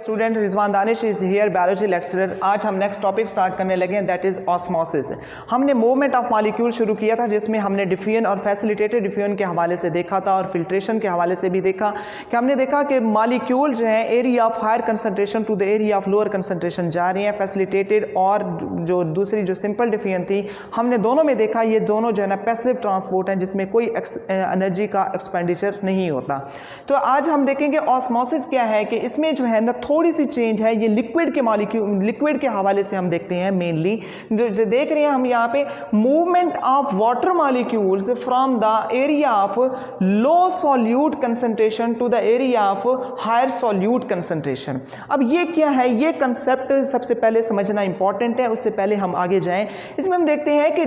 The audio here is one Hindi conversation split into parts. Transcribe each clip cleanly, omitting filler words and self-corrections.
Student Rizwan Danish is here, biology lecturer. आज हम नेक्स्ट टॉपिक स्टार्ट करने लगे हैं, दैट इज ऑस्मोसिस। हमने मूवमेंट ऑफ मॉलिक्यूल शुरू किया था जिसमें हमने डिफ्यूजन और फैसिलिटेटेड डिफ्यूजन के हवाले से देखा था और फिल्ट्रेशन के हवाले से भी देखा कि हमने देखा कि मॉलिक्यूल जो है area of higher concentration to the area of lower concentration जा रही हैं, फैसिलिटेटेड और जो दूसरी जो सिंपल डिफ्यूजन थी हमने दोनों में देखा ये दोनों जो है ना पैसिव ट्रांसपोर्ट हैं जिसमें कोई एनर्जी का एक्सपेंडिचर नहीं होता। तो आज हम देखेंगे ऑस्मोसिस क्या है कि इसमें जो है ना थोड़ी सी चेंज है। ये लिक्विड के मॉलिक्यूल लिक्विड के हवाले से हम देखते हैं मेनली जो देख रहे हैं हम यहाँ पे movement of water molecules from the area of low solute concentration to the area of higher solute concentration. अब ये क्या है, ये कंसेप्ट सबसे पहले समझना इंपॉर्टेंट है। उससे पहले हम आगे जाएं, इसमें हम देखते हैं कि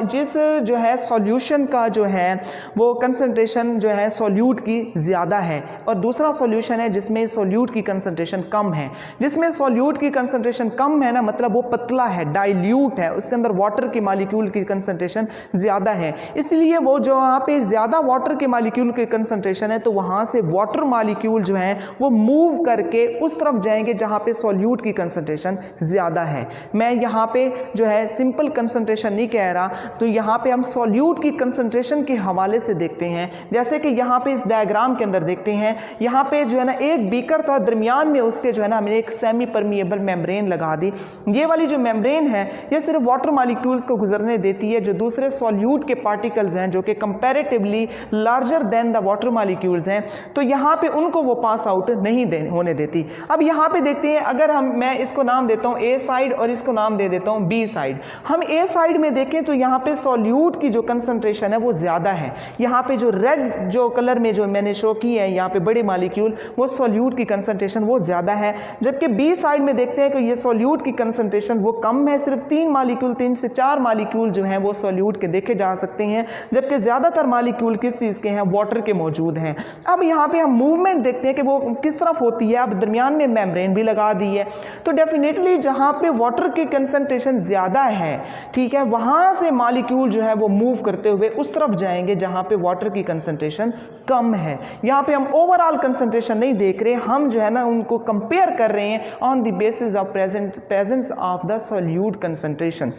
जिस जो है सॉल्यूशन का जो है वो कंसंट्रेशन जो है सॉल्यूट की ज़्यादा है और दूसरा सॉल्यूशन है जिसमें सॉल्यूट की कंसंट्रेशन कम है। जिसमें सॉल्यूट की कंसंट्रेशन कम है ना, मतलब वो पतला है, डाइल्यूट है, उसके अंदर वाटर की मॉलिक्यूल की कंसंट्रेशन ज़्यादा है, इसलिए वो जो वहाँ पे ज़्यादा वाटर के मॉलिक्यूल की कंसंट्रेशन है तो वहाँ से वाटर मॉलिक्यूल जो है वो मूव करके उस तरफ जाएंगे जहाँ पे सॉल्यूट की कंसंट्रेशन ज़्यादा है। मैं यहाँ पे जो है सिंपल कंसंट्रेशन नहीं कह रहा, तो यहाँ पे हम सॉल्यूट की कंसंट्रेशन के हवाले से देखते हैं। जैसे कि यहाँ पे इस डायग्राम के अंदर देखते हैं, यहाँ पे जो है ना एक बीकर था, दरमियान में उसके जो है ना हमने एक सेमी परमिएबल मेम्ब्रेन लगा दी। ये वाली जो मेम्ब्रेन है ये सिर्फ वाटर मॉलिक्यूल्स को गुजरने देती है, जो दूसरे सॉल्यूट के पार्टिकल्स हैं जो कि comparatively larger than the water molecules हैं, तो यहाँ पे उनको वो पास आउट नहीं होने देती। अब यहाँ पे देखते हैं, अगर मैं इसको नाम देता हूँ ए साइड और इसको नाम दे देता हूँ बी साइड। हम ए साइड में देखें तो यहाँ पे सॉल्यूट की जो कंसंट्रेशन है वो ज़्यादा है। यहाँ पे जो रेड जो कलर में जो मैंने शो की है यहाँ पे बड़े मॉलिक्यूल, वो सॉल्यूट की कंसंट्रेशन वो ज़्यादा है। जबकि बी साइड में देखते हैं कि ये सॉल्यूट की कंसंट्रेशन वो कम है, सिर्फ 3 से 4 मॉलिक्यूल जो हैं वो सॉल्यूट के देखे जा सकते हैं, जबकि ज़्यादातर मॉलिक्यूल किस चीज़ के हैं, वाटर के मौजूद हैं। अब यहाँ पे हम मूवमेंट देखते हैं कि वो किस तरफ होती है। अब दरमियान में मेम्ब्रेन भी लगा दी है, तो डेफिनेटली जहाँ पे वाटर की कंसंट्रेशन ज़्यादा है, ठीक है, वहाँ से मॉलिक्यूल जो है वो मूव करते हुए उस तरफ जाएंगे जहाँ पे वाटर की कंसंट्रेशन कम है। यहाँ पे हम ओवरऑल कंसंट्रेशन नहीं देख रहे, हम जो है ना उनको कंपेयर कर रहे हैं on the basis of presence of the solute concentration.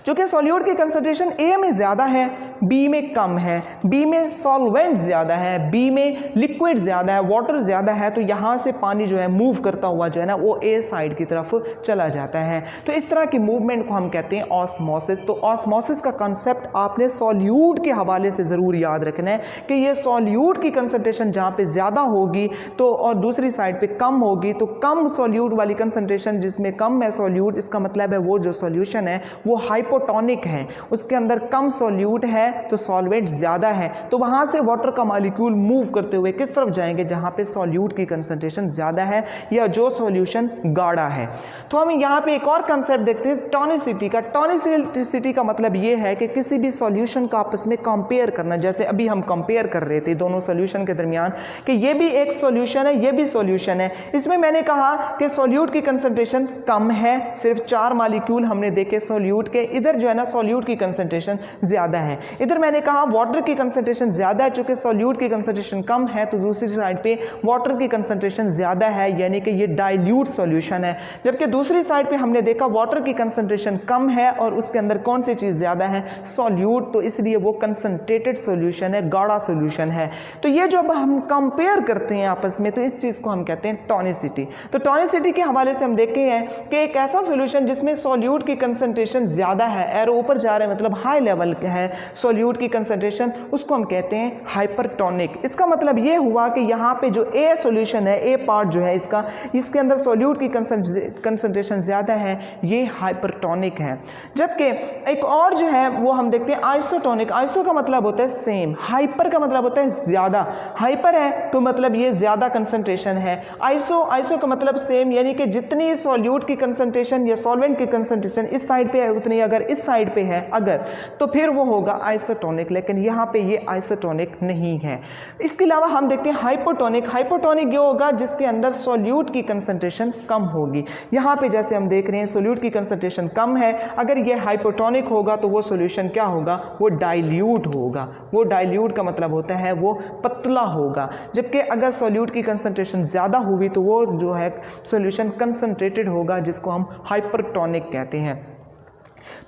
जो कि सॉल्यूट की कंसंट्रेशन ए में ज़्यादा है, बी में कम है, बी में सॉल्वेंट ज़्यादा है, बी में लिक्विड ज़्यादा है, वाटर ज़्यादा है, तो यहाँ से पानी जो है मूव करता हुआ जो है ना वो ए साइड की तरफ चला जाता है। तो इस तरह की मूवमेंट को हम कहते हैं ऑस्मोसिस। तो ऑस्मोसिस का कॉन्सेप्ट आपने सॉल्यूट के हवाले से ज़रूर याद रखना है कि ये सॉल्यूट की कंसंट्रेशन जहाँ पे ज़्यादा होगी तो और दूसरी साइड पे कम होगी, तो कम सॉल्यूट वाली कंसंट्रेशन जिसमें कम है सॉल्यूट, इसका मतलब है वो जो सॉल्यूशन है वो हाइपोटोनिक है, उसके अंदर कम सॉल्यूट है तो सॉल्वेंट ज़्यादा है, तो वहाँ से वाटर का मॉलिक्यूल मूव करते हुए किस तरफ जाएंगे, जहाँ पे सॉल्यूट की कंसंट्रेशन ज़्यादा है या जो सॉल्यूशन गाढ़ा है। तो हम यहाँ पे एक और कंसेप्ट देखते हैं टॉनिसिटी का। टॉनिसिटी का मतलब ये है कि किसी भी सॉल्यूशन का आपस में कंपेयर करना। जैसे अभी हम कंपेयर कर रहे थे दोनों सॉल्यूशन के दरमियान कि ये भी एक सॉल्यूशन है, ये भी सॉल्यूशन है। इसमें मैंने कहा कि सॉल्यूट की कंसंट्रेशन कम है, सिर्फ 4 मॉलिक्यूल हमने देखे सॉल्यूट के, इधर जो है ना सॉल्यूट की कंसंट्रेशन ज़्यादा है। इधर मैंने कहा वाटर की कंसंट्रेशन ज़्यादा है, चूंकि सॉल्यूट की कंसंट्रेशन कम है तो दूसरी साइड पे वाटर की कंसंट्रेशन ज़्यादा है, यानी कि ये डाइल्यूट सॉल्यूशन है। जबकि दूसरी साइड पे हमने देखा वाटर की कंसंट्रेशन कम है और उसके अंदर कौन सी चीज़ ज़्यादा है, सॉल्यूट, तो इसलिए वो कंसंट्रेटेड सॉल्यूशन है, गाढ़ा सॉल्यूशन है। तो ये जब हम कंपेयर करते हैं आपस में तो इस चीज़ को हम कहते हैं टॉनिसिटी। तो टॉनिसिटी के हवाले से हम देखते हैं कि एक ऐसा सॉल्यूशन जिसमें सॉल्यूट की कंसंट्रेशन ज़्यादा है, एरो ऊपर जा रहे हैं मतलब हाई लेवल है सॉल्यूट की कंसंट्रेशन, उसको हम कहते हैं हाइपरटोनिक। इसका मतलब ये हुआ कि यहाँ पे जो ए सॉल्यूशन है, ए पार्ट जो है इसका, इसके अंदर सॉल्यूट की कंसंट्रेशन ज़्यादा है, ये हाइपरटोनिक है। जबकि एक और जो है वो हम देखते हैं आइसोटोनिक। आइसो का मतलब होता है सेम, हाइपर का मतलब होता है ज़्यादा। हाइपर है तो मतलब ये ज़्यादा कंसंट्रेशन है, आइसो का मतलब सेम, यानी कि जितनी सॉल्यूट की कंसंट्रेशन या सॉल्वेंट की कंसंट्रेशन इस साइड पे है उतनी अगर इस साइड पे है अगर, तो फिर वो होगा आइसोटोनिक, लेकिन यहाँ पे ये आइसोटोनिक नहीं है। इसके अलावा हम देखते हैं हाइपोटोनिक। हाइपोटोनिक ये होगा जिसके अंदर सोल्यूट की कंसंट्रेशन कम होगी। यहाँ पे जैसे हम देख रहे हैं सोल्यूट की कंसंट्रेशन कम है, अगर ये हाइपोटोनिक होगा तो वो सोल्यूशन क्या होगा, वो डाइल्यूट होगा। वो डाइल्यूट का मतलब होता है वो पतला होगा, जबकि अगर सोल्यूट की कंसंट्रेशन ज़्यादा हुई तो वो जो है सोल्यूशन कंसंट्रेटेड होगा, जिसको हम हाइपरटोनिक कहते हैं।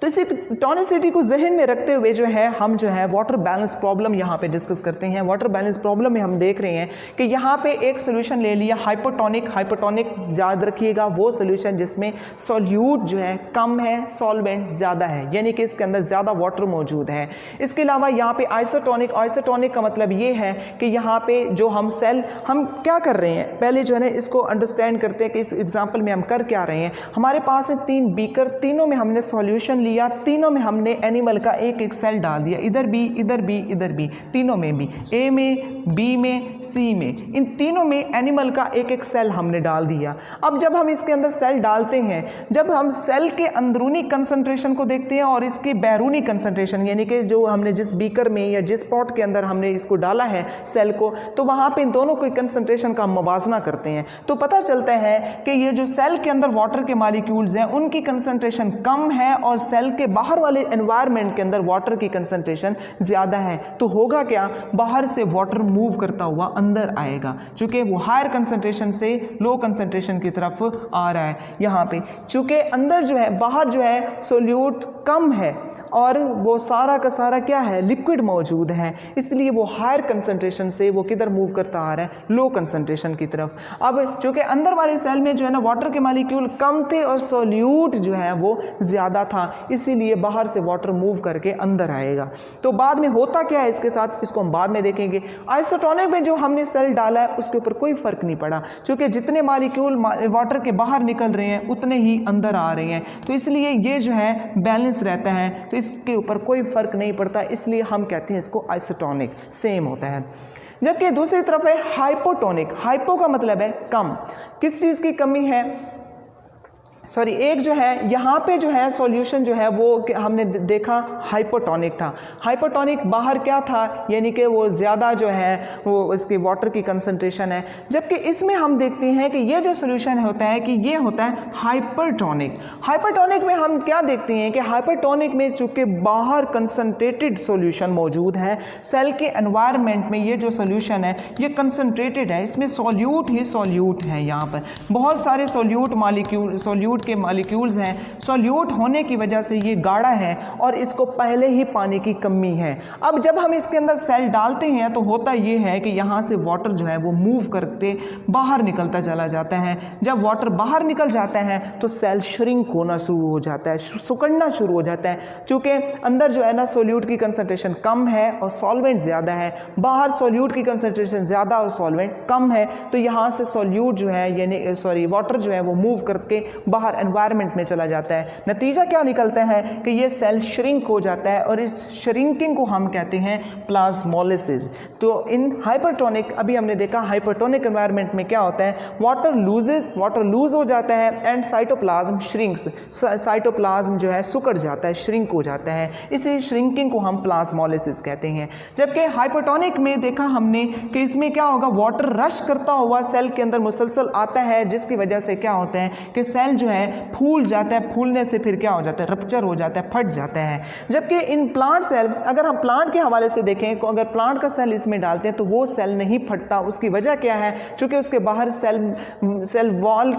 तो इसी टॉनिसिटी को जहन में रखते हुए जो है हम जो है वाटर बैलेंस प्रॉब्लम यहाँ पे डिस्कस करते हैं। वाटर बैलेंस प्रॉब्लम में हम देख रहे हैं कि यहाँ पे एक सोल्यूशन ले लिया हाइपोटोनिक। हाइपोटोनिक याद रखिएगा वो सोल्यूशन जिसमें सॉल्यूट जो है कम है, सॉल्वेंट ज़्यादा है, यानी कि इसके अंदर ज़्यादा वाटर मौजूद है। इसके अलावा यहाँ पे आइसोटोनिक। आइसोटोनिक का मतलब ये है कि यहाँ पे जो हम सेल हम क्या कर रहे हैं, पहले जो है ना इसको अंडरस्टैंड करते हैं कि इस एग्जाम्पल में हम कर क्या रहे हैं। हमारे पास है 3 बीकर, तीनों में हमने सॉल्यूशन लिया, तीनों में हमने एनिमल का एक एक सेल डाल दिया, इधर भी, इधर भी, इधर भी, तीनों में भी, ए में, बी में, सी में, इन तीनों में एनिमल का एक एक सेल हमने डाल दिया। अब जब हम इसके अंदर सेल डालते हैं, जब हम सेल के अंदरूनी कंसंट्रेशन को देखते हैं और इसके बैरूनी कंसंट्रेशन, यानी कि जो हमने जिस बीकर में या जिस पॉट के अंदर हमने इसको डाला है सेल को, तो वहाँ पे इन दोनों के कंसंट्रेशन का मवाजना करते हैं, तो पता चलता है कि ये जो सेल के अंदर वाटर के मॉलिक्यूल्स हैं उनकी कंसंट्रेशन कम है और सेल के बाहर वाले एनवायरनमेंट के अंदर वाटर की कंसंट्रेशन ज़्यादा है। तो होगा क्या, बाहर से वाटर मूव करता हुआ अंदर आएगा, चूँकि वो हायर कंसंट्रेशन से लो कंसंट्रेशन की तरफ आ रहा है। यहाँ पे चूँकि अंदर जो है, बाहर जो है सोल्यूट कम है और वो सारा का सारा क्या है, लिक्विड मौजूद है, इसलिए वो हायर कंसंट्रेशन से वो किधर मूव करता आ रहा है, लो कंसंट्रेशन की तरफ। अब चूँकि अंदर वाले सेल में जो है ना वाटर के मॉलिक्यूल कम थे और सोल्यूट जो है वो ज़्यादा था, इसीलिए बाहर से वाटर मूव करके अंदर आएगा। तो बाद में होता क्या है इसके साथ, इसको हम बाद में देखेंगे। आइसोटोनिक में जो हमने सेल डाला है उसके ऊपर कोई फर्क नहीं पड़ा, क्योंकि जितने मॉलिक्यूल वाटर के बाहर निकल रहे हैं उतने ही अंदर आ रहे हैं, तो इसलिए ये जो है बैलेंस रहता है, तो इसके ऊपर कोई फर्क नहीं पड़ता, इसलिए हम कहते हैं इसको आइसोटोनिक, सेम होता है। जबकि दूसरी तरफ है हाइपोटोनिक। हाइपो का मतलब है कम, किस चीज़ की कमी है, सॉरी एक जो है यहाँ पे जो है सॉल्यूशन जो है वो हमने देखा हाइपोटोनिक था। हाइपोटोनिक बाहर क्या था, यानी कि वो ज़्यादा जो है वो इसकी वाटर की कंसंट्रेशन है, जबकि इसमें हम देखते हैं कि ये जो सॉल्यूशन होता है कि ये होता है हाइपरटोनिक। हाइपरटोनिक में हम क्या देखते हैं कि हाइपरटोनिक में चूँकि बाहर कंसंट्रेटेड सॉल्यूशन मौजूद है, सेल के एनवायरनमेंट में ये जो सॉल्यूशन है ये कंसंट्रेटेड है, इसमें सॉल्यूट ही सॉल्यूट है। यहाँ पर बहुत सारे सॉल्यूट के मॉलिक्यूल्स हैं, सॉल्यूट होने की वजह से ये गाढ़ा है और इसको पहले ही पानी की कमी है। अब जब हम इसके अंदर सेल डालते हैं तो होता ये है कि यहाँ से वाटर जो है वो मूव करते बाहर निकलता चला जाता है। जब वाटर बाहर निकल जाता है तो सेल श्रिंक होना शुरू हो जाता है, सिकुड़ना शुरू हो जाता है, क्योंकि अंदर जो है ना सोल्यूट की कंसंट्रेशन कम है और सॉल्वेंट ज़्यादा है, बाहर सोल्यूट की कंसंट्रेशन ज़्यादा और सॉल्वेंट कम है, तो यहाँ से सोल्यूट जो है यानी वाटर जो है वो मूव करके बाहर एनवायरनमेंट में चला जाता है। नतीजा क्या निकलता है कि ये सेल श्रिंक हो जाता है और इस श्रिंकिंग को हम कहते हैं प्लाज्मोलिसिस। तो इन हाइपरटोनिक, अभी हमने देखा हाइपरटोनिक एनवायरनमेंट में क्या होता है, वाटर लूज हो जाता है एंड साइटोप्लाज्म श्रिंक्स, साइटोप्लाज्म जो है सिकुड़ जाता है, श्रिंक हो जाता है, इसी श्रिंकिंग को हम प्लाज्मोलिसिस कहते हैं। जबकि हाइपरटोनिक में देखा हमने कि इसमें क्या होगा, वाटर रश करता हुआ सेल के अंदर मुसलसल आता है, जिसकी वजह से क्या होता है कि सेल जो है फूल जाता है, फूलने से फिर क्या हो जाता है, रप्चर हो जाता है, फट जाता है। जबकि इन प्लांट सेल, अगर हम प्लांट के हवाले से देखें तो अगर प्लांट का सेल इसमें डालते हैं तो वो सेल नहीं फटता। उसकी वजह क्या है, क्योंकि उसके बाहर सेल वॉल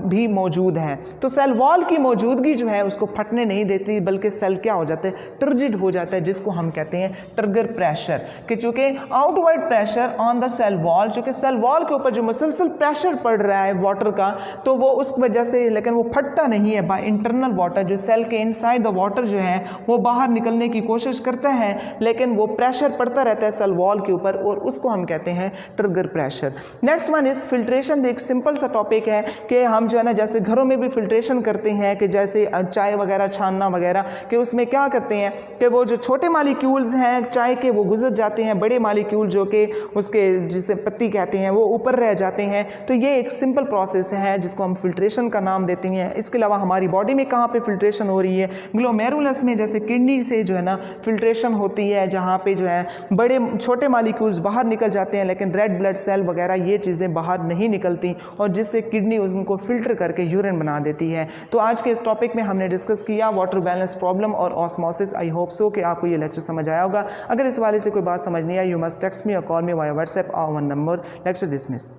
भी मौजूद है, तो सेल वॉल की मौजूदगी जो है उसको फटने नहीं देती, बल्कि सेल क्या हो जाता है, टर्जिड हो जाता है, जिसको हम कहते हैं ट्रिगर प्रेशर। कि चूंकि outward pressure on the cell wall, चूंकि सेल वॉल के ऊपर जो मुसलसल प्रेशर पड़ रहा है वाटर का, तो वो उस वजह से, लेकिन वो फटता नहीं है। बाय इंटरनल वाटर, जो सेल के इनसाइड द वाटर जो है वो बाहर निकलने की कोशिश करता है, लेकिन वो प्रेशर पड़ता रहता है सेल वॉल के ऊपर, और उसको हम कहते हैं trigger pressure. Next one is filtration. एक सिंपल सा टॉपिक है कि हम जो है ना जैसे घरों में भी फिल्ट्रेशन करते हैं, कि जैसे चाय वगैरह छानना वगैरह, कि उसमें क्या करते हैं कि वो जो छोटे मॉलिक्यूल्स हैं चाय के वो गुजर जाते हैं, बड़े मॉलिक्यूल जो कि उसके जिसे पत्ती कहते हैं वो ऊपर रह जाते हैं। तो ये एक सिंपल प्रोसेस है जिसको हम फिल्ट्रेशन का नाम देते हैं। हैं। इसके अलावा हमारी बॉडी में कहाँ पे फिल्ट्रेशन हो रही है, ग्लोमेरुलस में, जैसे किडनी से जो है ना फिल्ट्रेशन होती है, जहाँ पे जो है बड़े छोटे मालिक्यूल्स बाहर निकल जाते हैं लेकिन रेड ब्लड सेल वगैरह ये चीज़ें बाहर नहीं निकलती और जिससे किडनी उनको फिल्टर करके यूरिन बना देती है। तो आज के इस टॉपिक में हमने डिस्कस किया वाटर बैलेंस प्रॉब्लम और ऑस्मोसिस। आई होप सो कि आपको ये लेक्चर समझ आया होगा। अगर इस वाले से कोई बात समझ नहीं आई, यू मस्ट टेक्स्ट मी और कॉल मी वाया व्हाट्सएप और वन नंबर। Lecture dismiss.